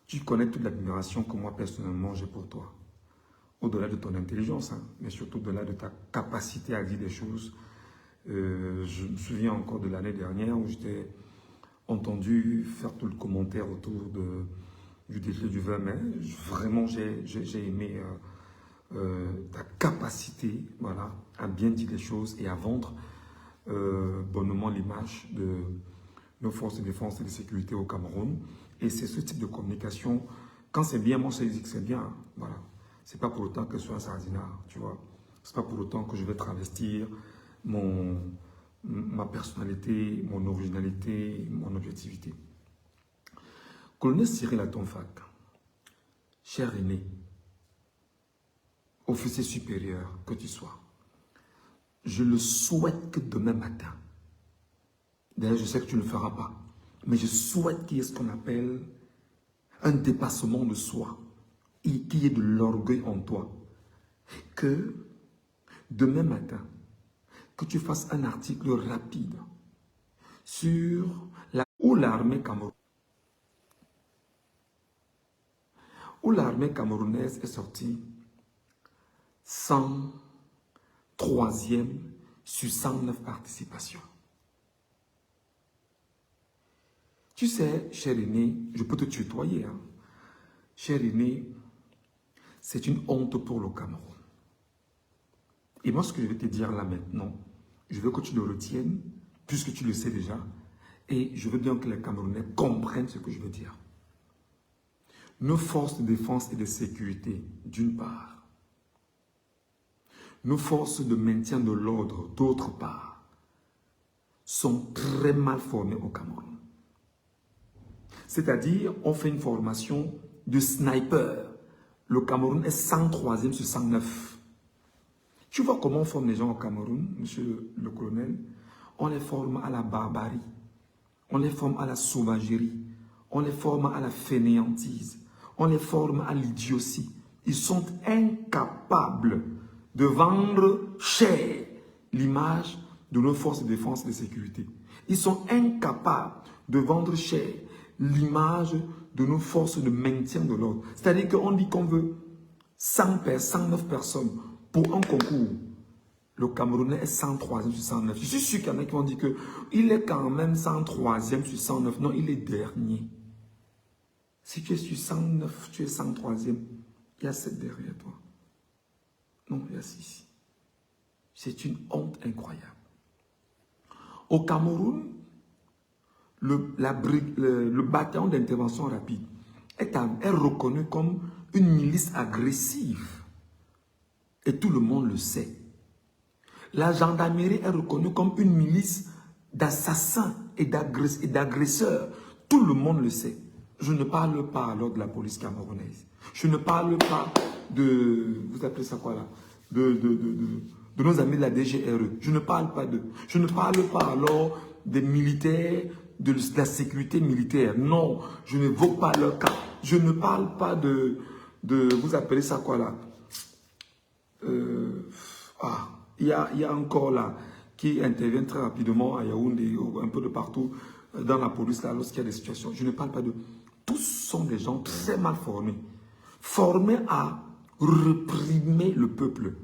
Tu connais toute l'admiration que moi, personnellement, j'ai pour toi. Au-delà de ton intelligence, hein, mais surtout au-delà de ta capacité à dire des choses. Je me souviens encore de l'année dernière où j'étais entendu faire tout le commentaire autour du défilé du 20 mai. Vraiment, j'ai aimé ta capacité, voilà, à bien dire les choses et à vendre bonnement l'image de nos forces de défense et de sécurité au Cameroun. Et c'est ce type de communication, quand c'est bien, moi je dis que c'est bien, hein, voilà. C'est pas pour autant que je sois un sardinard, tu vois. C'est pas pour autant que je vais travestir ma personnalité, mon originalité, mon objectivité. Colonel Cyril Atonfac, cher aîné, officier supérieur que tu sois, je le souhaite que demain matin, d'ailleurs je sais que tu ne le feras pas, mais je souhaite qu'il y ait ce qu'on appelle un dépassement de soi et qu'il y ait de l'orgueil en toi. Que demain matin, que tu fasses un article rapide sur l'armée camerounaise est sortie 103e sur 109 participations. Tu sais, cher aîné, je peux te tutoyer. Hein? Cher aîné, c'est une honte pour le Cameroun. Et moi, ce que je vais te dire là maintenant, je veux que tu le retiennes, puisque tu le sais déjà, et je veux bien que les Camerounais comprennent ce que je veux dire. Nos forces de défense et de sécurité, d'une part, nos forces de maintien de l'ordre, d'autre part, sont très mal formées au Cameroun. C'est-à-dire, on fait une formation de sniper. Le Cameroun est 103e sur 109. Tu vois comment on forme les gens au Cameroun, monsieur le colonel? On les forme à la barbarie, on les forme à la sauvagerie, on les forme à la fainéantise, on les forme à l'idiotie. Ils sont incapables de vendre cher l'image de nos forces de défense et de sécurité. Ils sont incapables de vendre cher l'image de nos forces de maintien de l'ordre. C'est-à-dire qu'on dit qu'on veut 109 personnes pour un concours. Le Camerounais est 103e sur 109. Je suis sûr qu'il y en a qui vont dire qu'il est quand même 103e sur 109. Non, il est dernier. Si tu es sur 109, tu es 103e. Il y a 7 derrière toi. Non, il y a 6. C'est une honte incroyable. Au Cameroun, le bataillon d'intervention rapide est reconnu comme une milice agressive. Et tout le monde le sait. La gendarmerie est reconnue comme une milice d'assassins et d'agresseurs. Tout le monde le sait. Je ne parle pas alors de la police camerounaise. Je ne parle pas de... Vous appelez ça quoi là? De nos amis de la DGRE. Je ne parle pas d'eux. Je ne parle pas alors des militaires, de la sécurité militaire. Non, je n'évoque pas leur cas. Je ne parle pas de vous appelez ça quoi là? Il y a encore là qui interviennent très rapidement à Yaoundé, un peu de partout dans la police là lorsqu'il y a des situations. Je ne parle pas de... Tous sont des gens très mal formés. Formés à réprimer le peuple.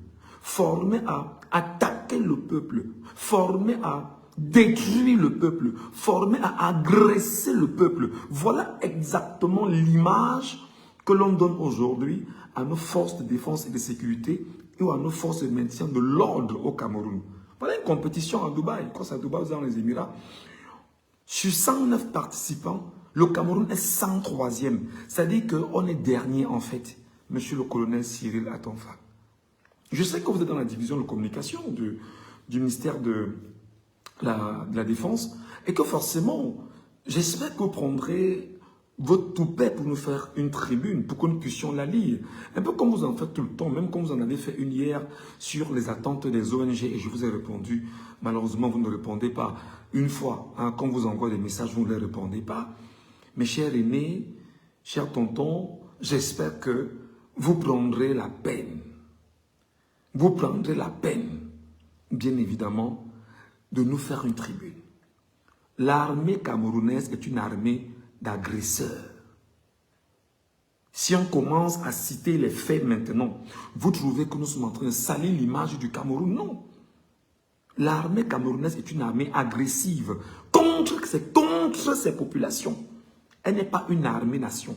Formés à attaquer le peuple. Formés à détruire le peuple. Formés à agresser le peuple. Voilà exactement l'image que l'on donne aujourd'hui à nos forces de défense et de sécurité ou à nos forces de maintien de l'ordre au Cameroun. Voilà une compétition à Dubaï. Quand c'est à Dubaï, dans les Émirats. Sur 109 participants, le Cameroun est 103e. C'est-à-dire qu'on est dernier en fait, monsieur le colonel Cyril Atonfac. Je sais que vous êtes dans la division de communication du ministère de la Défense et que forcément, j'espère que vous prendrez votre toupet pour nous faire une tribune, pour que nous puissions la lire. Un peu comme vous en faites tout le temps, même comme vous en avez fait une hier sur les attentes des ONG et je vous ai répondu. Malheureusement, vous ne répondez pas une fois. Hein, quand vous envoie des messages, vous ne les répondez pas. Mes chers aînés, chers tontons, j'espère que vous prendrez la peine. Vous prendrez la peine, bien évidemment, de nous faire une tribune. L'armée camerounaise est une armée d'agresseurs. Si on commence à citer les faits maintenant, vous trouvez que nous sommes en train de salir l'image du Cameroun? Non. L'armée camerounaise est une armée agressive contre ces populations. Elle n'est pas une armée-nation.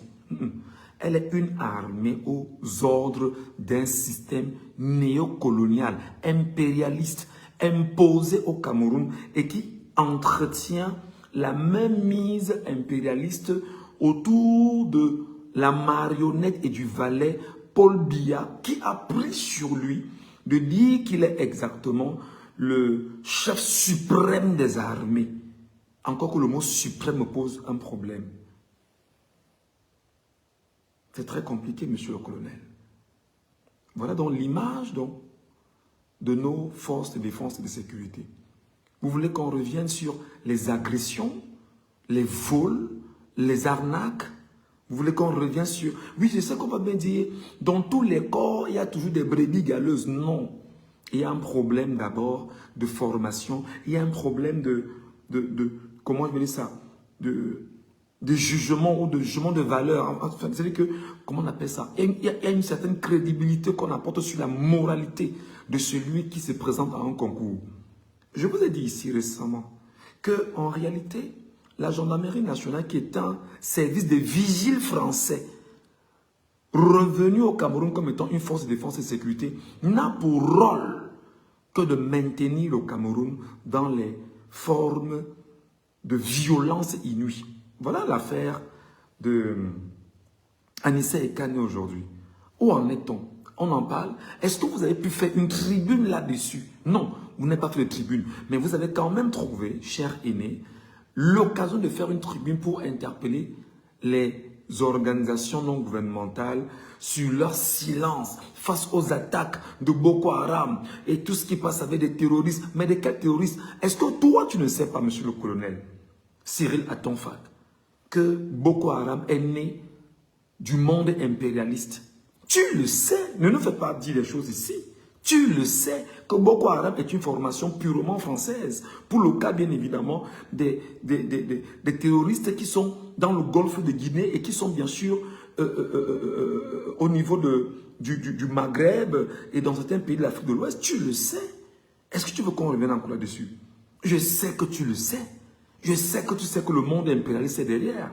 Elle est une armée aux ordres d'un système néocolonial, impérialiste, imposé au Cameroun et qui entretient la même mise impérialiste autour de la marionnette et du valet Paul Biya, qui a pris sur lui de dire qu'il est exactement le chef suprême des armées. Encore que le mot suprême me pose un problème. C'est très compliqué, monsieur le colonel. Voilà donc l'image de nos forces de défense et de sécurité. Vous voulez qu'on revienne sur les agressions, les vols, les arnaques? Vous voulez qu'on revienne sur... Oui, je sais qu'on va bien dire, dans tous les corps, il y a toujours des brebis galeuses. Non. Il y a un problème d'abord de formation. Il y a un problème comment je vais dire ça? De jugement ou de jugement de valeur. Enfin, c'est-à-dire que, comment on appelle ça? Il y a une certaine crédibilité qu'on apporte sur la moralité de celui qui se présente à un concours. Je vous ai dit ici récemment qu'en réalité, la gendarmerie nationale, qui est un service de vigile français, revenu au Cameroun comme étant une force de défense et de sécurité, n'a pour rôle que de maintenir le Cameroun dans les formes de violence inouïe. Voilà l'affaire de Anissa Ekane aujourd'hui. Où en est-on? On en parle. Est-ce que vous avez pu faire une tribune là-dessus? Non, vous n'avez pas fait de tribune. Mais vous avez quand même trouvé, cher aîné, l'occasion de faire une tribune pour interpeller les organisations non gouvernementales sur leur silence face aux attaques de Boko Haram et tout ce qui passe avec des terroristes. Mais de quels terroristes? Est-ce que toi, tu ne sais pas, monsieur le colonel Cyril Atonfat, que Boko Haram est né du monde impérialiste? Tu le sais, ne nous fais pas dire les choses ici. Tu le sais que Boko Haram est une formation purement française. Pour le cas, bien évidemment, des terroristes qui sont dans le golfe de Guinée et qui sont bien sûr au niveau du Maghreb et dans certains pays de l'Afrique de l'Ouest. Tu le sais. Est-ce que tu veux qu'on revienne encore là-dessus? Je sais que tu le sais. Je sais que tu sais que le monde impérialiste est derrière.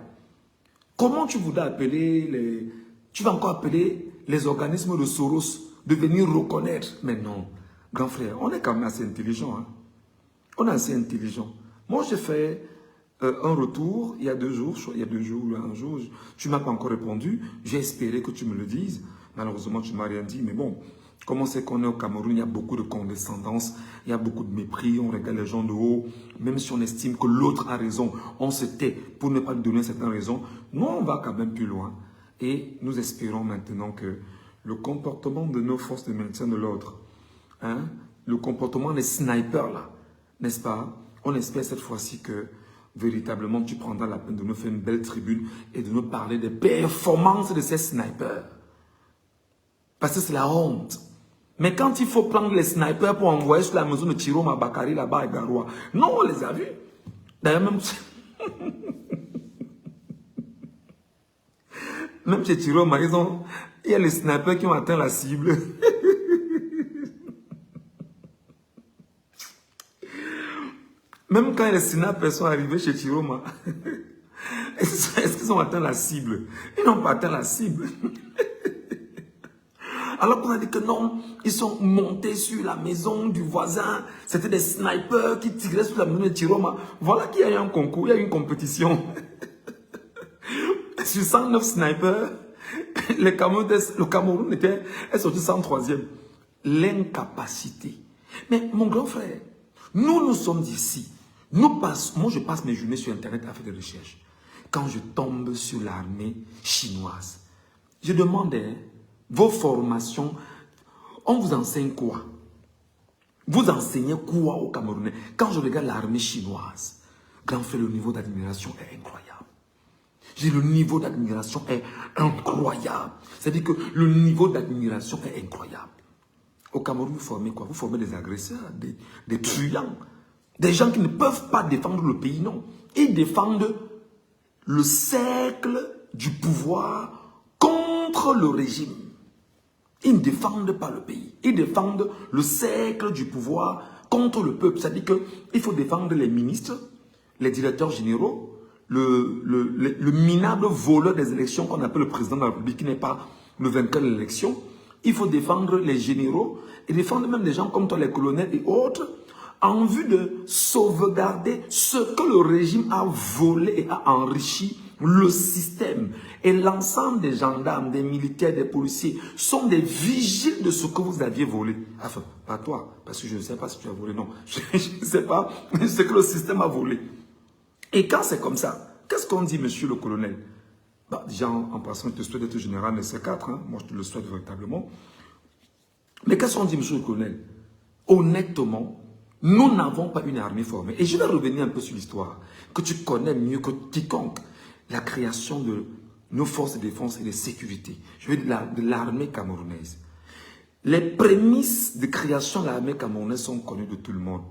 Comment tu voudrais appeler tu vas encore appeler les organismes de Soros de venir reconnaître? Mais non, grand frère, on est quand même assez intelligent. Hein? On est assez intelligent. Moi, j'ai fait un retour il y a 2 jours, ou un jour, tu ne m'as pas encore répondu. J'ai espéré que tu me le dises. Malheureusement, tu ne m'as rien dit. Mais bon, comme on sait qu'on est au Cameroun, il y a beaucoup de condescendance, il y a beaucoup de mépris, on regarde les gens de haut. Même si on estime que l'autre a raison, on se tait pour ne pas lui donner certaines raisons. Nous, on va quand même plus loin. Et nous espérons maintenant que le comportement de nos forces de maintien de l'ordre, hein, le comportement des snipers là, n'est-ce pas? On espère cette fois-ci que véritablement tu prendras la peine de nous faire une belle tribune et de nous parler des performances de ces snipers. Parce que c'est la honte. Mais quand il faut prendre les snipers pour envoyer sur la maison de Chiroma Bakari là-bas à Garoua, non, on les a vus. D'ailleurs, même chez Chiroma, il y a les snipers qui ont atteint la cible. Même quand les snipers sont arrivés chez Chiroma, est-ce qu'ils ont atteint la cible? Ils n'ont pas atteint la cible. Alors qu'on a dit que non, ils sont montés sur la maison du voisin. C'était des snipers qui tiraient sur la maison de Chiroma. Voilà qu'il y a eu un concours, il y a eu une compétition. Sur 109 snipers, le Cameroun est sorti 103e. L'incapacité. Mais mon grand frère, nous sommes ici. Moi, je passe mes journées sur Internet à faire des recherches. Quand je tombe sur l'armée chinoise, je demandais vos formations, on vous enseigne quoi? Vous enseignez quoi aux Camerounais? Quand je regarde l'armée chinoise, grand frère, le niveau d'admiration est incroyable. Le niveau d'admiration est incroyable. C'est-à-dire que le niveau d'admiration est incroyable. Au Cameroun, vous formez quoi? Vous formez des agresseurs, des truands, des gens qui ne peuvent pas défendre le pays, non. Ils défendent le cercle du pouvoir contre contre le régime. Ils ne défendent pas le pays. Ils défendent le cercle du pouvoir contre le peuple. C'est-à-dire qu'il faut défendre les ministres, les directeurs généraux, le minable voleur des élections qu'on appelle le président de la République, qui n'est pas le vainqueur de l'élection. Il faut défendre les généraux et défendre même des gens comme toi, les colonels et autres, en vue de sauvegarder ce que le régime a volé et a enrichi le système. Et l'ensemble des gendarmes, des militaires, des policiers sont des vigiles de ce que vous aviez volé. Enfin, pas toi, parce que je ne sais pas si tu as volé, non. Je ne sais pas ce que le système a volé. Et quand c'est comme ça, qu'est-ce qu'on dit, monsieur le colonel? Bah, déjà, en passant, je te souhaite d'être général de C4, hein. Moi, je te le souhaite véritablement. Mais qu'est-ce qu'on dit, monsieur le colonel? Honnêtement, nous n'avons pas une armée formée. Et je vais revenir un peu sur l'histoire, que tu connais mieux que quiconque. La création de nos forces de défense et de sécurité. Je veux dire de l'armée camerounaise. Les prémices de création de l'armée camerounaise sont connues de tout le monde.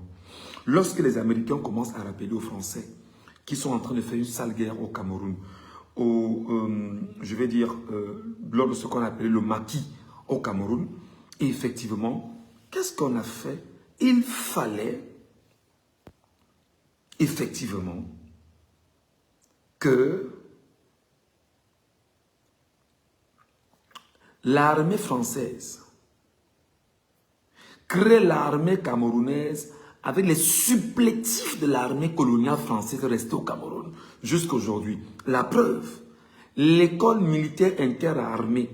Lorsque les Américains commencent à rappeler aux Français qui sont en train de faire une sale guerre au Cameroun, je vais dire, lors de ce qu'on appelait le maquis au Cameroun, et effectivement, qu'est-ce qu'on a fait? Il fallait effectivement que l'armée française crée l'armée camerounaise avec les supplétifs de l'armée coloniale française restée au Cameroun jusqu'à aujourd'hui. La preuve, l'école militaire interarmée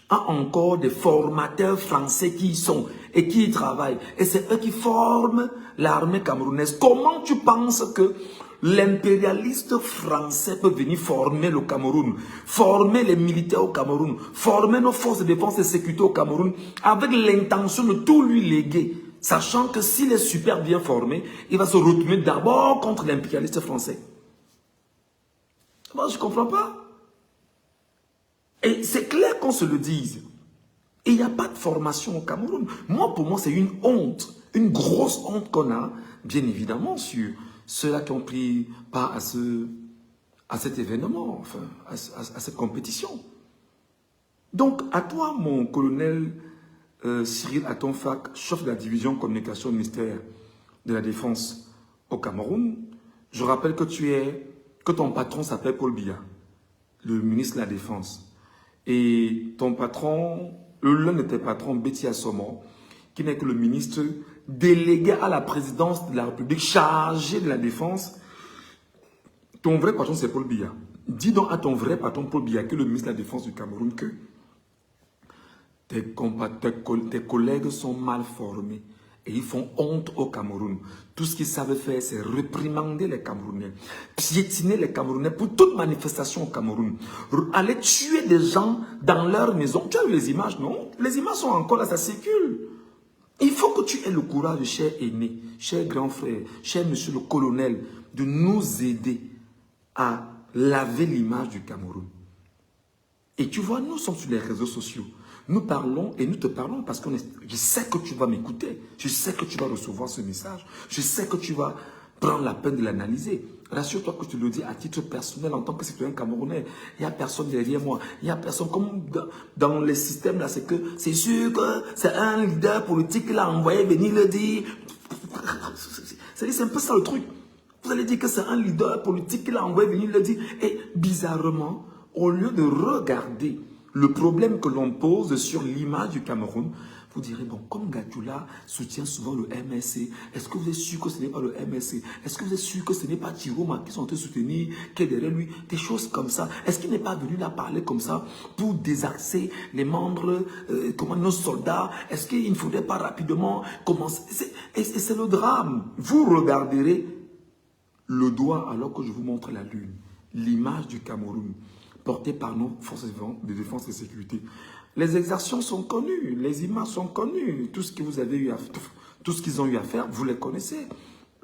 a encore des formateurs français qui y sont et qui y travaillent. Et c'est eux qui forment l'armée camerounaise. Comment tu penses que l'impérialiste français peut venir former le Cameroun, former les militaires au Cameroun, former nos forces de défense et de sécurité au Cameroun avec l'intention de tout lui léguer, sachant que s'il est super bien formé, il va se retourner d'abord contre l'impérialiste français. Moi, je ne comprends pas. Et c'est clair qu'on se le dise. Et il n'y a pas de formation au Cameroun. Moi, pour moi, c'est une honte, une grosse honte qu'on a, bien évidemment, sur ceux-là qui ont pris part à cet événement, enfin, à cette compétition. Donc, à toi, mon colonel Cyril Atonfak, chef de la division communication au ministère de la Défense au Cameroun, je rappelle que ton patron s'appelle Paul Biya, le ministre de la Défense. Et ton patron, l'un de tes patrons, Betty Assomo, qui n'est que le ministre délégué à la présidence de la République chargé de la défense, ton vrai patron c'est Paul Biya. Dis donc à ton vrai patron Paul Biya, que le ministre de la Défense du Cameroun, que tes collègues sont mal formés et ils font honte au Cameroun. Tout ce qu'ils savent faire, c'est réprimander les Camerounais, piétiner les Camerounais pour toute manifestation au Cameroun, aller tuer des gens dans leur maison. Tu as vu les images, non? Les images sont encore là, ça circule. Il faut que tu aies le courage, cher aîné, cher grand frère, cher monsieur le colonel, de nous aider à laver l'image du Cameroun. Et tu vois, nous sommes sur les réseaux sociaux. Nous parlons et nous te parlons parce que je sais que tu vas m'écouter. Je sais que tu vas recevoir ce message. Je sais que tu vas prendre la peine de l'analyser. Rassure-toi que je te le dis à titre personnel en tant que citoyen camerounais. Il n'y a personne derrière moi. Il n'y a personne comme dans les systèmes là. C'est sûr que c'est un leader politique qui l'a envoyé venir le dire. C'est un peu ça le truc. Vous allez dire que c'est un leader politique qui l'a envoyé venir le dire. Et bizarrement, au lieu de regarder le problème que l'on pose sur l'image du Cameroun, vous direz, bon, comme Gadjoula soutient souvent le MSC, est-ce que vous êtes sûr que ce n'est pas le MSC? Est-ce que vous êtes sûr que ce n'est pas Tiroma qui sont en train de soutenir, qui est derrière lui? Des choses comme ça. Est-ce qu'il n'est pas venu là parler comme ça pour désaxer les membres, nos soldats? Est-ce qu'il ne faudrait pas rapidement commencer? Et c'est le drame. Vous regarderez le doigt alors que je vous montre la lune, l'image du Cameroun, portée par nos forces de défense et de sécurité. Les exactions sont connues, les images sont connues, tout ce que vous avez eu à, tout ce qu'ils ont eu à faire, vous les connaissez.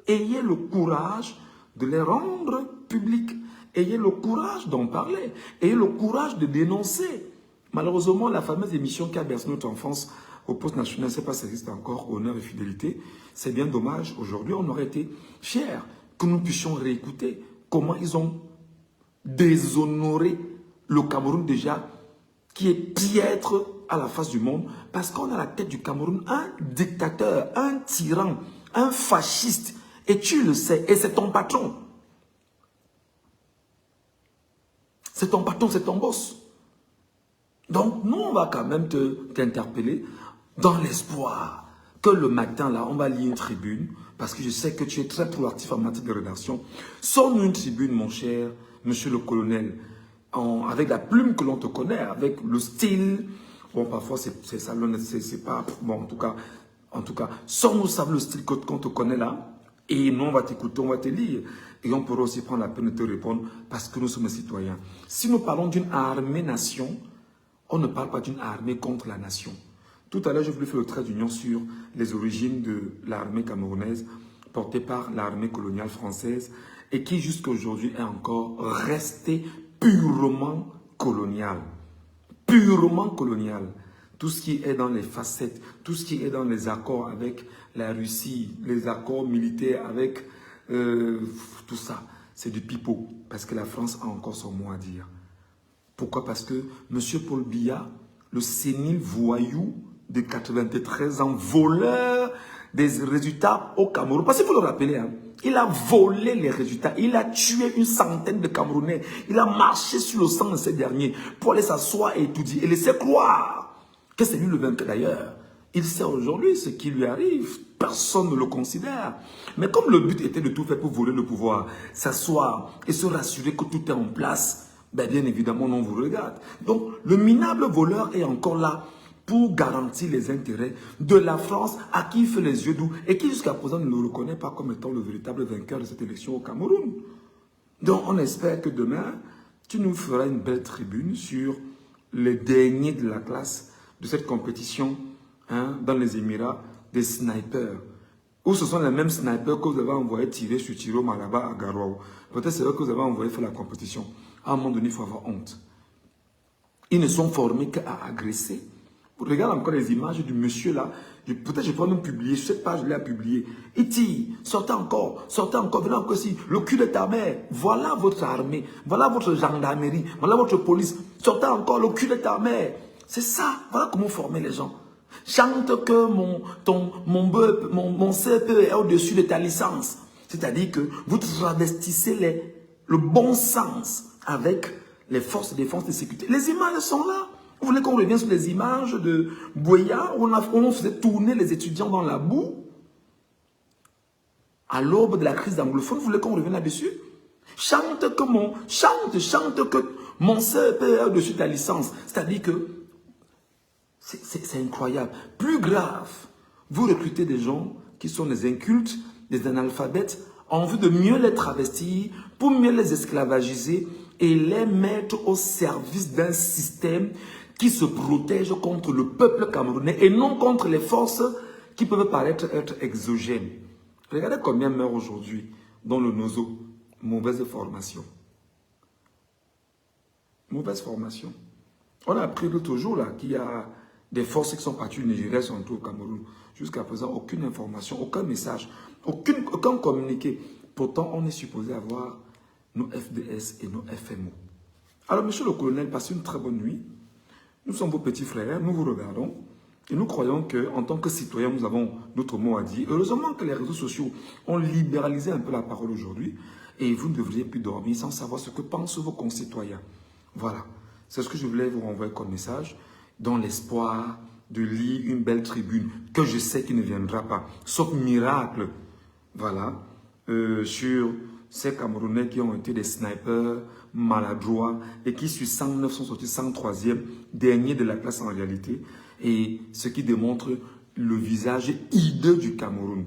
Ayez le courage de les rendre publics, ayez le courage d'en parler, ayez le courage de dénoncer. Malheureusement, la fameuse émission qui a bercé notre enfance au poste national, je ne sais pas si ça existe encore, Honneur et Fidélité, c'est bien dommage. Aujourd'hui, on aurait été fiers que nous puissions réécouter comment ils ont déshonoré le Cameroun déjà, qui est piètre à la face du monde, parce qu'on a à la tête du Cameroun un dictateur, un tyran, un fasciste. Et tu le sais, et c'est ton patron. C'est ton patron, c'est ton boss. Donc, nous, on va quand même t'interpeller dans l'espoir que le matin, là, on va lire une tribune, parce que je sais que tu es très proactif en matière de rédaction. Sonne une tribune, mon cher monsieur le colonel, avec la plume que l'on te connaît, avec le style. Bon, parfois, c'est ça, c'est pas... Bon, en tout cas, sonne-nous ça, le style qu'on te connaît là, et nous, on va t'écouter, on va te lire. Et on pourra aussi prendre la peine de te répondre, parce que nous sommes citoyens. Si nous parlons d'une armée-nation, on ne parle pas d'une armée contre la nation. Tout à l'heure, je voulais faire le trait d'union sur les origines de l'armée camerounaise portée par l'armée coloniale française et qui jusqu'à aujourd'hui est encore restée purement coloniale. Purement coloniale. Tout ce qui est dans les facettes, tout ce qui est dans les accords avec la Russie, les accords militaires avec tout ça, c'est du pipeau. Parce que la France a encore son mot à dire. Pourquoi? Parce que M. Paul Biya, le sénile voyou de 93 ans, voleur des résultats au Cameroun. Parce qu'il faut le rappeler, hein, il a volé les résultats. Il a tué une centaine de Camerounais. Il a marché sur le sang de ces derniers pour aller s'asseoir et étudier et laisser croire que c'est lui le vainqueur d'ailleurs. Il sait aujourd'hui ce qui lui arrive. Personne ne le considère. Mais comme le but était de tout faire pour voler le pouvoir, s'asseoir et se rassurer que tout est en place, ben bien évidemment, on vous regarde. Donc, le minable voleur est encore là pour garantir les intérêts de la France à qui il fait les yeux doux et qui jusqu'à présent ne le reconnaît pas comme étant le véritable vainqueur de cette élection au Cameroun. Donc, on espère que demain, tu nous feras une belle tribune sur les derniers de la classe de cette compétition dans les Émirats des snipers. Ou ce sont les mêmes snipers que vous avez envoyés tirer sur Tiro Malaba à Garouaou. Peut-être c'est eux que vous avez envoyé faire la compétition. À un moment donné, il faut avoir honte. Ils ne sont formés qu'à agresser. Regarde encore les images du monsieur là. Peut-être je peux même publier. Sur cette page, je l'ai publié. Il dit, sortez encore, venez encore ici. Le cul de ta mère. Voilà votre armée. Voilà votre gendarmerie. Voilà votre police. Sortez encore, le cul de ta mère. C'est ça. Voilà comment former les gens. Chante que mon CPE est au-dessus de ta licence. C'est-à-dire que vous travestissez le bon sens avec les forces de défense et de sécurité. Les images sont là. Vous voulez qu'on revienne sur les images de Boya où on faisait tourner les étudiants dans la boue à l'aube de la crise anglophone? Vous voulez qu'on revienne là-dessus? Chante que mon CPE est au-dessus de ta licence. C'est-à-dire que c'est incroyable. Plus grave, vous recrutez des gens qui sont des incultes, des analphabètes, en vue de mieux les travestir, pour mieux les esclavagiser et les mettre au service d'un système qui se protège contre le peuple camerounais et non contre les forces qui peuvent paraître être exogènes. Regardez combien meurent aujourd'hui dans le Nozo. Mauvaise formation. Mauvaise formation. On a appris l'autre jour qu'il y a des forces qui sont parties du Nigeria sont entrées au Cameroun. Jusqu'à présent, aucune information, aucun message, aucun communiqué. Pourtant, on est supposé avoir nos FDS et nos FMO. Alors, monsieur le colonel, passez une très bonne nuit. Nous sommes vos petits frères, nous vous regardons. Et nous croyons qu'en tant que citoyens, nous avons notre mot à dire. Heureusement que les réseaux sociaux ont libéralisé un peu la parole aujourd'hui. Et vous ne devriez plus dormir sans savoir ce que pensent vos concitoyens. Voilà. C'est ce que je voulais vous renvoyer comme message, dans l'espoir de lire une belle tribune que je sais qu'il ne viendra pas, sauf miracle, voilà, sur ces Camerounais qui ont été des snipers maladroits et qui sur 109 sont sortis 103e, dernier de la classe en réalité, et ce qui démontre le visage hideux du Cameroun.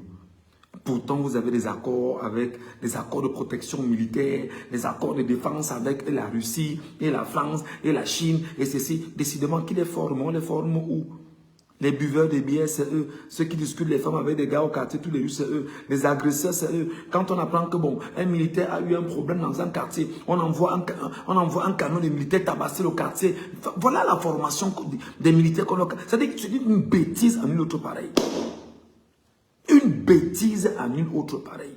Pourtant, vous avez des accords avec les accords de protection militaire, les accords de défense avec la Russie et la France et la Chine et ceci. Décidément, qui les forme? On les forme où? Les buveurs de bière, c'est eux. Ceux qui discutent les femmes avec des gars au quartier tous les jours, c'est eux. Les agresseurs, c'est eux. Quand on apprend que bon, un militaire a eu un problème dans un quartier, on envoie un camion de militaires tabasser le quartier. Voilà la formation des militaires qu'on a. C'est-à-dire que c'est une bêtise en une autre pareille. Une bêtise à une autre pareille.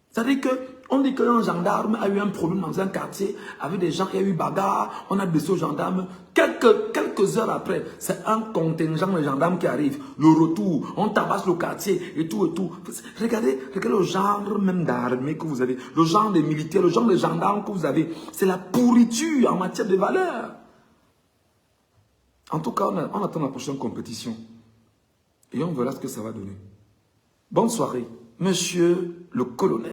C'est-à-dire que On dit qu'un gendarme a eu un problème dans un quartier avec des gens, il y a eu bagarre, on a blessé au gendarme. Quelques heures après, c'est un contingent de gendarmes qui arrive. Le retour, on tabasse le quartier et tout et tout. Regardez le genre même d'armée que vous avez, le genre de militaires, le genre de gendarmes que vous avez. C'est la pourriture en matière de valeurs. En tout cas, on attend la prochaine compétition. Et on verra ce que ça va donner. Bonne soirée, monsieur le colonel.